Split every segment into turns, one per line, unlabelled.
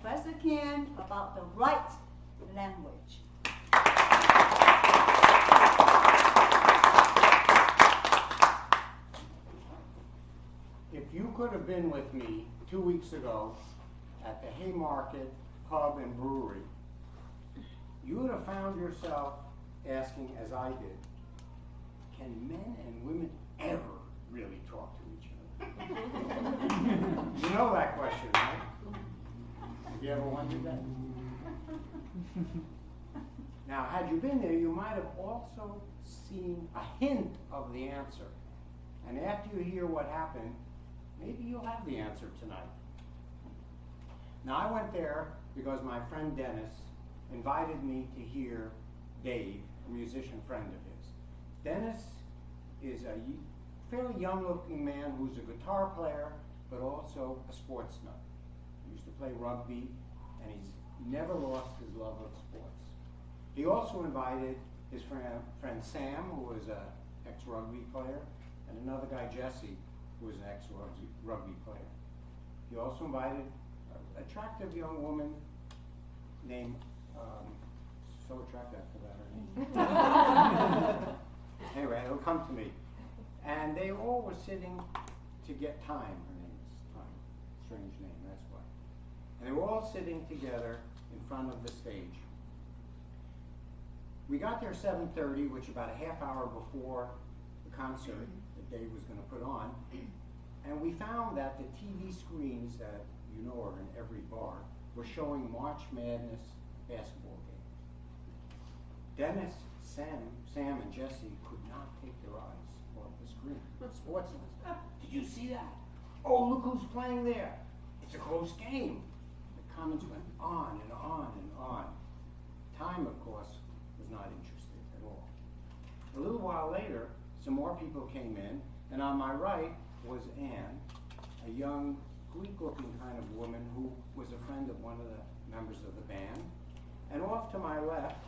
Professor Kim about the right language.
If you could have been with me 2 weeks ago at the Haymarket Pub and Brewery, you would have found yourself asking, as I did, can men and women ever really talk to each other? You know that question, right? Have you ever wondered that? Now, had you been there, you might have also seen a hint of the answer. And after you hear what happened, maybe you'll have the answer tonight. Now, I went there because my friend Dennis invited me to hear Dave, a musician friend of his. Dennis is a fairly young-looking man who's a guitar player, but also a sports nut. He used to play rugby, and he's never lost his love of sports. He also invited his friend Sam, who was an ex-rugby player, and another guy, Jesse, who was an ex-rugby player. He also invited an attractive young woman named, so attractive, I forgot her name. Anyway, it'll come to me. And they all were sitting to get time. Her name is Time. Strange name, that's why. And they were all sitting together in front of the stage. We got there 7:30, which about a half hour before the concert that Dave was going to put on. And we found that the TV screens that you know are in every bar were showing March Madness basketball games. Dennis, Sam, and Jesse could not take their eyes off the screen. Sports nuts. Did you see that? Oh, look who's playing there. It's a close game. The comments went on and on and on. Time, of course, was not interested at all. A little while later, some more people came in, and on my right was Anne, a young, Greek-looking kind of woman who was a friend of one of the members of the band. And off to my left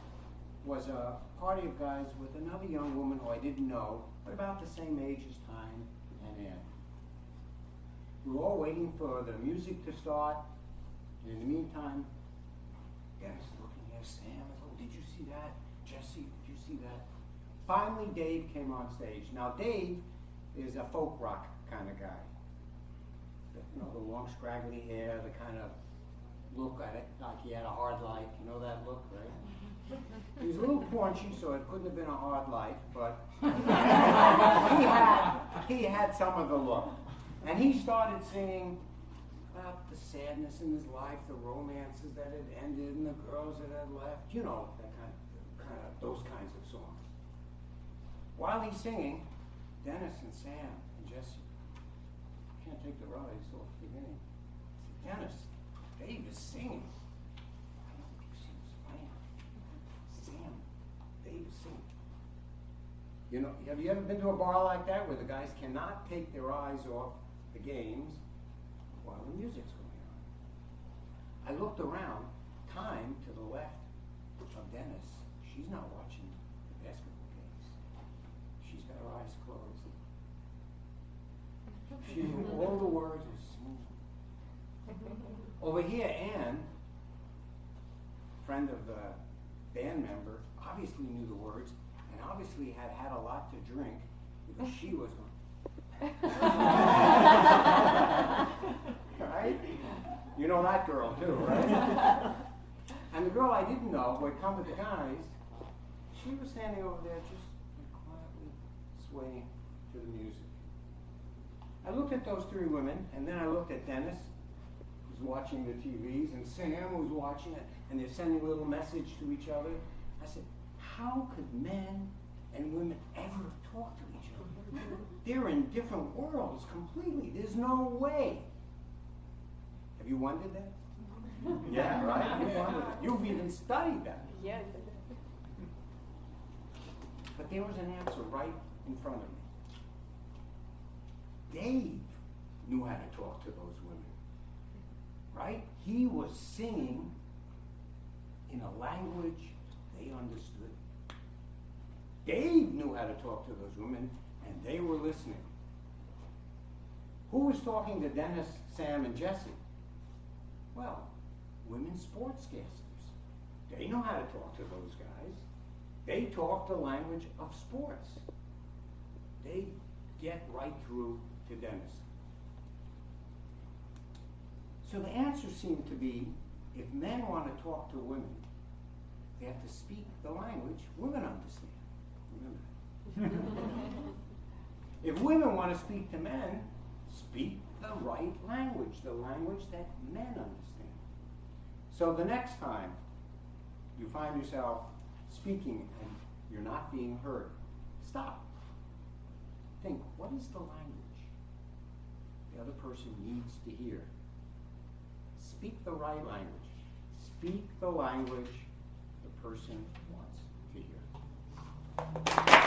was a party of guys with another young woman who I didn't know, but about the same age as Time and Anne. We were all waiting for the music to start, and in the meantime, Dennis looking at Sam, oh, did you see that? Jesse, did you see that? Finally, Dave came on stage. Now, Dave is a folk rock kind of guy. You know, the long scraggly hair, the kind of look at it like he had a hard life. You know that look, right? He was a little paunchy, so it couldn't have been a hard life, but he had some of the look. And he started singing about the sadness in his life, the romances that had ended, and the girls that had left. You know, that kind of those kinds of songs. While he's singing, Dennis and Sam and Jesse can't take their eyes off the beginning. I said, Dennis, Dave is singing. I don't think you've seen this playing. Sam, Dave is singing. You know, have you ever been to a bar like that where the guys cannot take their eyes off the games while the music's going on? I looked around. Time to the left of Dennis. She's not watching the basketball games. She's got her eyes closed. She knew all the words were smooth. Over here, Anne, friend of the band member, obviously knew the words and obviously had had a lot to drink because she was going. Right? You know that girl too, right? And the girl I didn't know, who had come with the guys, she was standing over there just quietly swaying to the music. I looked at those three women, and then I looked at Dennis, who's watching the TVs, and Sam, who's watching it, and they're sending a little message to each other. I said, how could men and women ever talk to each other? They're in different worlds completely. There's no way. Have you wondered that? Yeah, right? You wondered that. You've even studied that.
Yes.
But there was an answer right in front of me. Dave knew how to talk to those women, right? He was singing in a language they understood. Dave knew how to talk to those women, and they were listening. Who was talking to Dennis, Sam, and Jesse? Well, women sportscasters. They know how to talk to those guys. They talk the language of sports. They get right through to Dennis. So the answer seemed to be, if men want to talk to women, they have to speak the language women understand. Remember that. If women want to speak to men, speak the right language, the language that men understand. So the next time you find yourself speaking and you're not being heard, stop. Think, what is the language the other person needs to hear? Speak the right language. Speak the language the person wants to hear.